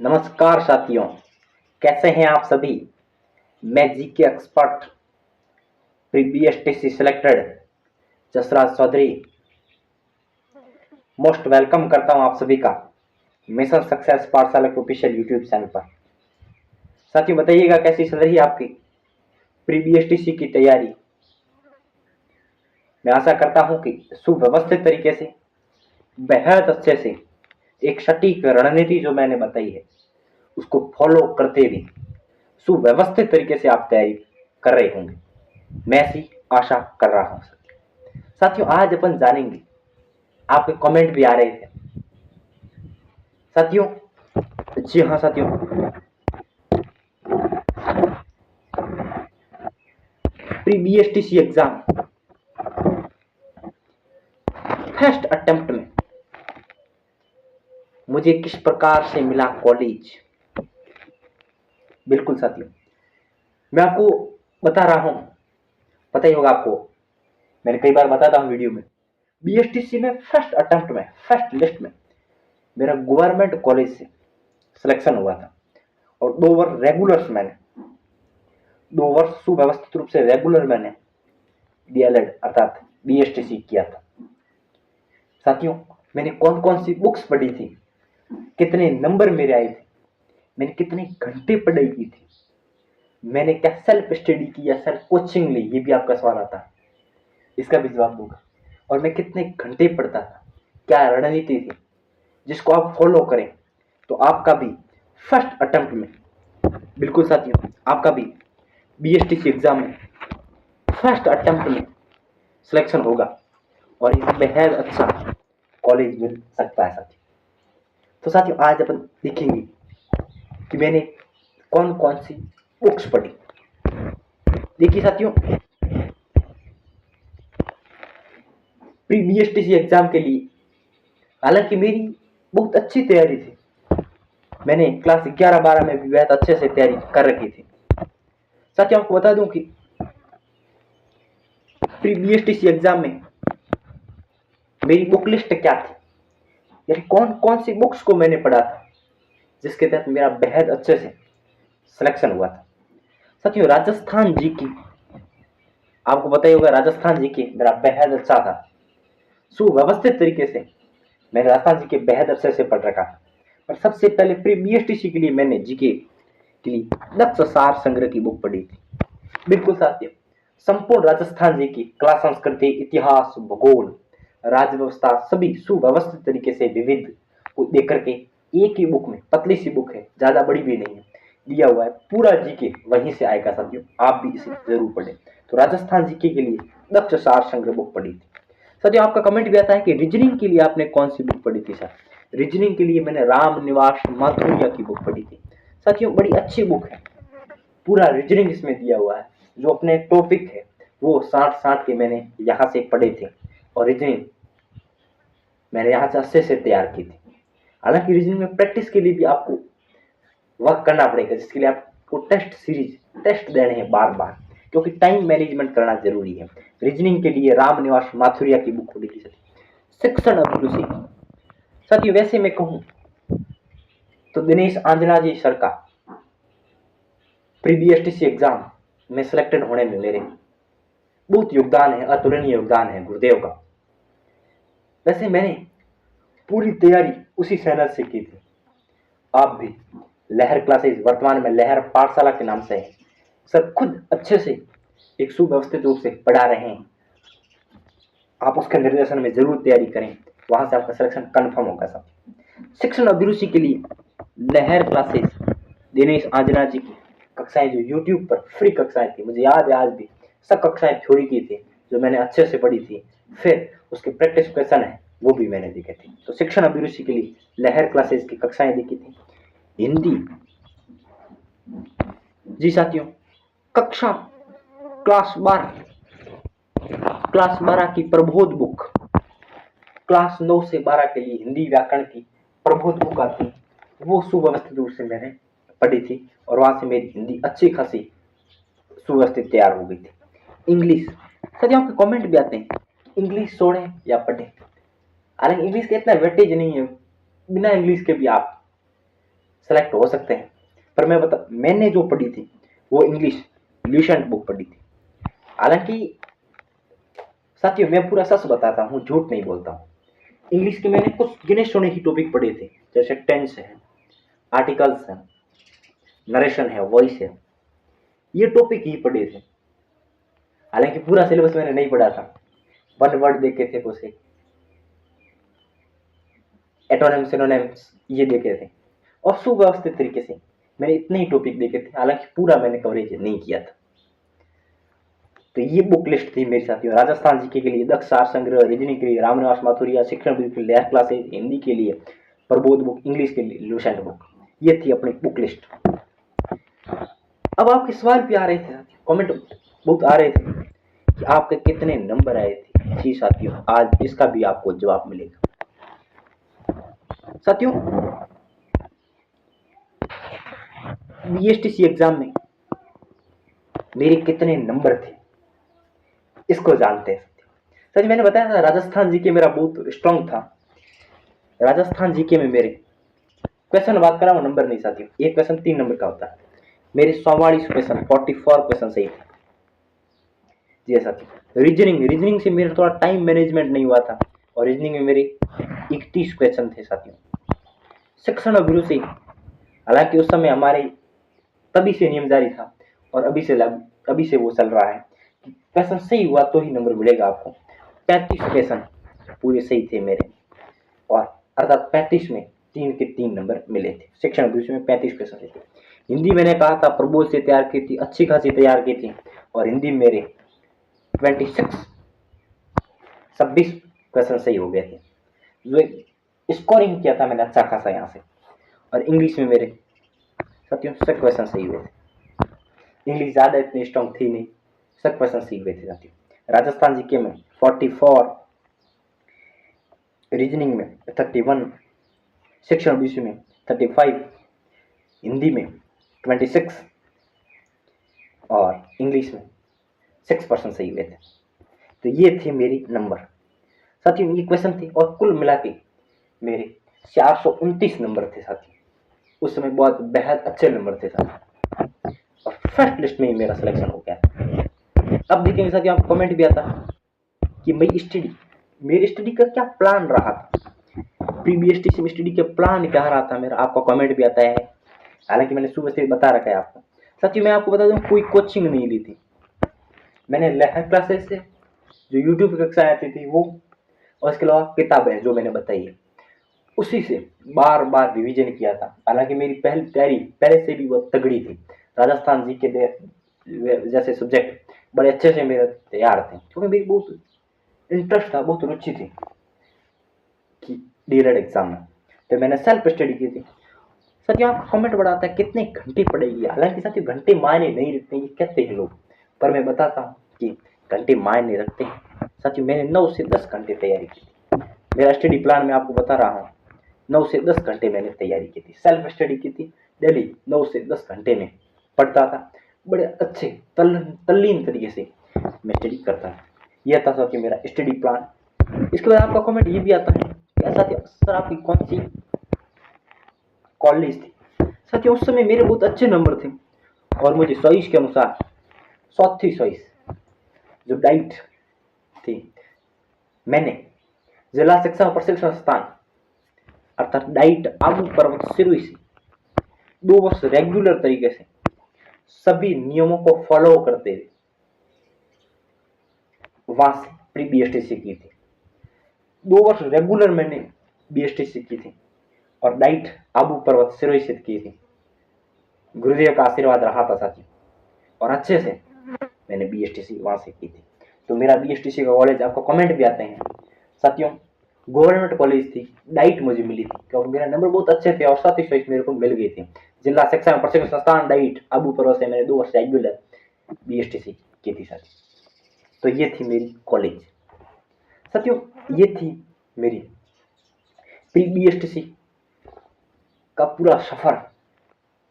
नमस्कार साथियों, कैसे हैं आप सभी। मैं GK expert pre BSTC selected Jasraj Chaudhary most welcome करता हूं आप सभी का मिशन सक्सेस पाठशाला के ऑफिशियल यूट्यूब चैनल पर। साथियों बताइएगा कैसी चल रही है आपकी प्रीबीएसटीसी की तैयारी। मैं आशा करता हूं कि सुव्यवस्थित तरीके से बेहद अच्छे से एक सटीक रणनीति जो मैंने बताई है उसको फॉलो करते हुए सुव्यवस्थित तरीके से आप तैयारी कर रहे होंगे, मैं ऐसी आशा कर रहा हूं। साथियों आज अपन जानेंगे, आपके कमेंट भी आ रहे थे साथियों। जी हाँ साथियों, प्रीबीएसटीसी एग्जाम फर्स्ट अटेम्प्ट में मुझे किस प्रकार से मिला कॉलेज। बिल्कुल साथियों, मैं आपको बता रहा हूं, पता ही होगा आपको, मैंने कई बार बताता हूं वीडियो में। बीएसटीसी में फर्स्ट अटेम्प्ट में फर्स्ट लिस्ट में मेरा गवर्नमेंट कॉलेज से सिलेक्शन हुआ था और 2 वर्ष रेगुलर्स मैंने 2 वर्ष सुव्यवस्थित रूप से रेगुलर मैंने डीएलएड अर्थात बीएसटीसी किया था। साथियों मैंने कौन कौन सी बुक्स पढ़ी थी, कितने नंबर मेरे आए थे, मैंने कितने घंटे पढ़ाई की थी, मैंने क्या सेल्फ स्टडी की या सेल्फ कोचिंग ली, ये भी आपका सवाल आता है, इसका भी जवाब दूंगा। और मैं कितने घंटे पढ़ता था, क्या रणनीति थी जिसको आप फॉलो करें तो आपका भी फर्स्ट अटेम्प्ट में, बिल्कुल साथियों, आपका भी बीएसटीसी एग्जाम में फर्स्ट अटेम्प्ट में सिलेक्शन होगा और एक बेहद अच्छा कॉलेज मिल सकता है साथियों। तो साथियों आज अपन देखेंगे कि मैंने कौन कौन सी बुक्स पढ़ी। देखिए साथियों, प्री बीएसटीसी एग्जाम के लिए हालांकि मेरी बहुत अच्छी तैयारी थी, मैंने क्लास 11-12 में भी बहुत अच्छे से तैयारी कर रखी थी। साथियों आपको बता दूं कि प्री बीएसटीसी एग्जाम में मेरी बुक लिस्ट क्या थी, यानी कौन कौन सी बुक्स को मैंने पढ़ा था जिसके तहत मेरा बेहद अच्छे से सिलेक्शन हुआ था। साथियों राजस्थान जी की, आपको पता ही होगा राजस्थान जी के मेरा बेहद अच्छा था, सुव्यवस्थित तरीके से मैंने राजस्थान जी के बेहद अच्छे से पढ़ रखा था। और सबसे पहले प्री बीएसटीसी के लिए मैंने जीके के लिए दक्ष सार संग्रह की बुक पढ़ी थी। बिल्कुल साथियों, संपूर्ण राजस्थान जी की कला संस्कृति इतिहास भूगोल राजव्यवस्था सभी सुव्यवस्थित तरीके से विविध को देख करके एक ही बुक में, पतली सी बुक है, ज्यादा बड़ी भी नहीं है, दिया हुआ है पूरा जीके वहीं से आएगा साथियों, आप भी इसे जरूर पढ़ें। तो राजस्थान जीके के लिए दक्ष सार संग्रह बुक पढ़ी थी। साथियों आपका कमेंट भी आता है कि रीजनिंग के लिए आपने कौन सी बुक पढ़ी थी। सर रीजनिंग के लिए मैंने राम निवास माथुरिया की बुक पढ़ी थी। साथियों बड़ी अच्छी बुक है, पूरा रीजनिंग इसमें दिया हुआ है, जो अपने टॉपिक है वो 60 के मैंने यहाँ से पढ़े थे और रीजनिंग मैंने यहाँ से अच्छे से तैयार की थी। हालांकि रीजनिंग में प्रैक्टिस के लिए भी आपको वर्क करना पड़ेगा, जिसके लिए आपको टेस्ट सीरीज टेस्ट देने हैं बार बार, क्योंकि टाइम मैनेजमेंट करना जरूरी है। रीजनिंग के लिए राम निवास माथुरिया की बुक पढ़ी थी। शिक्षण अभिरुचि, साथियों वैसे मैं कहूं तो दिनेश आंजना जी सर का प्री बीएसटीसी एग्जाम में सिलेक्टेड होने में मेरे बहुत योगदान है, अतुलनीय योगदान है गुरुदेव का। वैसे मैंने पूरी तैयारी उसी चैनल से की थी। आप भी लहर क्लासेस, वर्तमान में लहर पाठशाला के नाम से है, सर खुद अच्छे से एक सुव्यवस्थित रूप से पढ़ा रहे हैं। आप उसके निर्देशन में जरूर तैयारी करें, वहां से आपका सिलेक्शन कंफर्म होगा। सब शिक्षण अभिरुचि के लिए लहर क्लासेस दिनेश आंजना जी की कक्षाएं जो यूट्यूब पर फ्री कक्षाएं थी, मुझे याद है आज भी, सब कक्षाएं थ्योरी की थी जो मैंने अच्छे से पढ़ी थी, फिर उसके प्रैक्टिस क्वेश्चन है वो भी मैंने देखे थे। तो शिक्षण अभिरुचि के लिए लहर क्लासेस की कक्षाएं देखी थी। हिंदी, जी साथियों, कक्षा क्लास 12 की प्रबोध बुक, क्लास 9 से 12 के लिए हिंदी व्याकरण की प्रबोध बुक आती है, वो सुव्यवस्थित रूप से मैंने पढ़ी थी और वहां से मेरी हिंदी अच्छी खासी सुव्यवस्थित तैयार हो गई थी। इंग्लिश, साथियों आपके कमेंट भी आते हैं इंग्लिश छोड़ें या पढ़ें, हालांकि इंग्लिश का इतना वेटेज नहीं है, बिना इंग्लिश के भी आप सेलेक्ट हो सकते हैं, पर मैंने जो पढ़ी थी वो इंग्लिश ल्यूसेंट बुक पढ़ी थी। हालांकि साथियों मैं पूरा सच बताता हूँ, झूठ नहीं बोलता हूँ। इंग्लिश के मैंने कुछ गिने चुने ही टॉपिक पढ़े थे, जैसे टेंस है, आर्टिकल्स है, नरेशन है, वॉइस है, ये टॉपिक ही पढ़े थे। हालांकि पूरा सिलेबस मैंने नहीं पढ़ा था, वन वर्ड देखे थे, कुछ एटोनिम सिनोनिम्स ये देखे थे, और सुव्यवस्थित तरीके से मैंने इतने ही टॉपिक देखे थे। हालांकि पूरा मैंने कवरेज नहीं किया था। तो ये बुक लिस्ट थी मेरे साथियों, राजस्थान जीके के लिए दक्ष सार संग्रह, रीजनिंग के लिए रामनिवास माथुरिया, शिक्षण बुक के लिए लेयर क्लासेज, हिंदी के लिए प्रबोध बुक, इंग्लिश के लिए लूसेंट बुक। ये थी अपनी बुक लिस्ट। अब आपके सवाल भी आ रहे थे साथियों, कमेंट बहुत आ रहे थे कि आपके कितने नंबर आए थे। जी साथियों, आज इसका भी आपको जवाब मिलेगा। साथियों बीएसटीसी एग्जाम में मेरे कितने नंबर थे इसको जानते हैं। सच मैंने बताया था राजस्थान जीके मेरा बहुत स्ट्रांग था। राजस्थान जीके में मेरे क्वेश्चन बात करा वो नंबर नहीं साथियों, एक क्वेश्चन 3 नंबर का होता है, मेरे 44 क्वेश्चन 44 क्वेश्चन सही थे। जी साथियों, रीजनिंग से मेरा थोड़ा टाइम मैनेजमेंट नहीं हुआ था, और रीजनिंग में मेरे 31 क्वेश्चन थे साथियों। शिक्षण और गुरु से, हालांकि उस समय हमारे तभी से नियम जारी था और अभी से वो चल रहा है कि क्वेश्चन सही हुआ तो ही नंबर मिलेगा आपको। 35 क्वेश्चन पूरे सही थे मेरे, और अर्थात 35 में 3 के 3 नंबर मिले थे। शिक्षण विषय में 35 क्वेश्चन थे। हिंदी मैंने कहा था प्रबोध से तैयार की थी, अच्छी खासी तैयार की थी, और हिंदी मेरे 26 क्वेश्चन सही हो गए थे, जो स्कोरिंग किया था मैंने अच्छा खासा यहाँ से। और इंग्लिश में मेरे साथियों 6 क्वेश्चन सही हुए थे। इंग्लिश ज़्यादा इतनी स्ट्रॉन्ग थी नहीं, 6 क्वेश्चन सही हुए थे साथियों। राजस्थान जीके में 44, रीजनिंग में 31, शिक्षण विषय में 35, हिंदी में 26 और इंग्लिश में 6% सही हुए थे। तो ये थे मेरी नंबर साथियों, ये क्वेश्चन थे, और कुल मिला के मेरे 429 नंबर थे साथियों। उस समय बहुत बेहद अच्छे नंबर थे साथियों, और फर्स्ट लिस्ट में ही मेरा सिलेक्शन हो गया। अब देखेंगे साथियों, आपको कमेंट भी आता कि मेरी स्टडी का क्या प्लान रहा था, प्रीबीएसटीसी में स्टडी के प्लान क्या रहा था मेरा, आपका कमेंट भी आता है। हालांकि मैंने सुबह से बता रखा है आपको। साथियों मैं आपको बता दूं, कोई कोचिंग नहीं ली थी मैंने, लेहर क्लासेस से जो यूट्यूब की कक्षाएं आती थी वो, और इसके अलावा किताबें जो मैंने बताई है उसी से बार बार रिवीजन किया था। हालांकि मेरी पहली तैयारी पहले से भी बहुत तगड़ी थी। राजस्थान जी के जैसे सब्जेक्ट बड़े अच्छे से मेरे तैयार थे, क्योंकि मेरी बहुत इंटरेस्ट था, बहुत रुचि थी कि डीएलएड एग्जाम में, तो मैंने सेल्फ स्टडी की थी। साथियों आपका कमेंट बड़ा आता है कितने घंटे पढ़ेगी, हालांकि साथियों घंटे मायने नहीं रखते, ये कहते हैं लोग, पर मैं बताता हूँ कि घंटे मायने रखते हैं। साथियों मैंने 9 से 10 घंटे तैयारी की थी। मेरा स्टडी प्लान मैं आपको बता रहा हूँ, 9 से 10 घंटे मैंने तैयारी की थी, सेल्फ स्टडी की थी। डेली 9 से 10 घंटे में पढ़ता था, बड़े अच्छे तल्लीन तरीके से मैं स्टडी करता था। यह था साथियों मेरा स्टडी प्लान। इसके बाद आपका कमेंट ये भी आता है कि साथियों सर आपकी कौन सी कॉलेज थी। साथियों उस समय मेरे बहुत अच्छे नंबर थे, और मुझे चॉइस के अनुसार चौथी चॉइस जो डाइट थी, मैंने जिला शिक्षा प्रशिक्षण संस्थान अर्थात डाइट आबू पर्वत सिरोही से 2 वर्ष रेगुलर तरीके से सभी नियमों को फॉलो करते हुए वहां से प्री बीएसटीसी की थी। 2 वर्ष रेगुलर मैंने बीएसटीसी की थी, और डाइट आबू पर्वत सिरोही से की थी। गुरुदेव का आशीर्वाद रहा था साथियों, और अच्छे से मैंने बीएसटीसी वहां से की थी। तो मेरा बीएसटीसी का कॉलेज, आपको कमेंट भी आते हैं साथियों, गवर्नमेंट कॉलेज थी, डाइट मुझे मिली थी क्योंकि मेरा नंबर बहुत अच्छे थे, और साथ ही साथ मेरे को मिल गई थी। जिला शिक्षा प्रशिक्षण संस्थान डाइट आबू पर्वत से मैंने 2 वर्ष रेगुलर बीएसटीसी की थी साथियों। तो ये थी मेरी कॉलेज साथियों, ये थी मेरी प्री बीएसटीसी का पूरा सफर।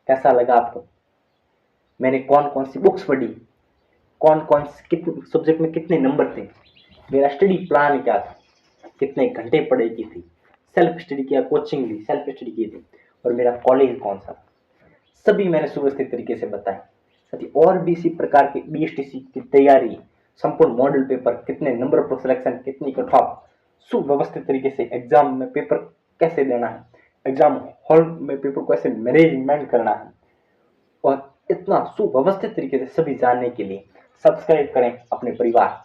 कैसा लगा आपको, मैंने कौन कौन सी बुक्स पढ़ी, कौन कौन कितने सब्जेक्ट में कितने नंबर थे, मेरा स्टडी प्लान क्या था, कितने घंटे पढ़ाई की थी, सेल्फ स्टडी किया, कोचिंग ली, सेल्फ स्टडी की थी, और मेरा कॉलेज कौन सा, सभी मैंने सुव्यवस्थित तरीके से बताए। साथ ही और भी इसी प्रकार की बीएसटीसी की तैयारी, संपूर्ण मॉडल पेपर, कितने नंबर पर सिलेक्शन, कितनी कट ऑफ, सुव्यवस्थित तरीके से एग्जाम में पेपर कैसे देना है, एग्जाम हॉल में पेपर को कैसे मैनेजमेंट करना है, और इतना सुव्यवस्थित तरीके से सभी जानने के लिए सब्सक्राइब करें अपने परिवार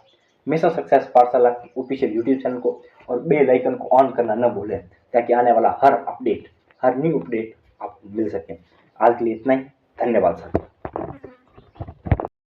मिशन सक्सेस पाठशाला के ऑफिशियल यूट्यूब चैनल को, और बेल आइकन को ऑन करना न भूलें, ताकि आने वाला हर न्यू अपडेट आपको मिल सके। आज के लिए इतना ही। धन्यवाद सर।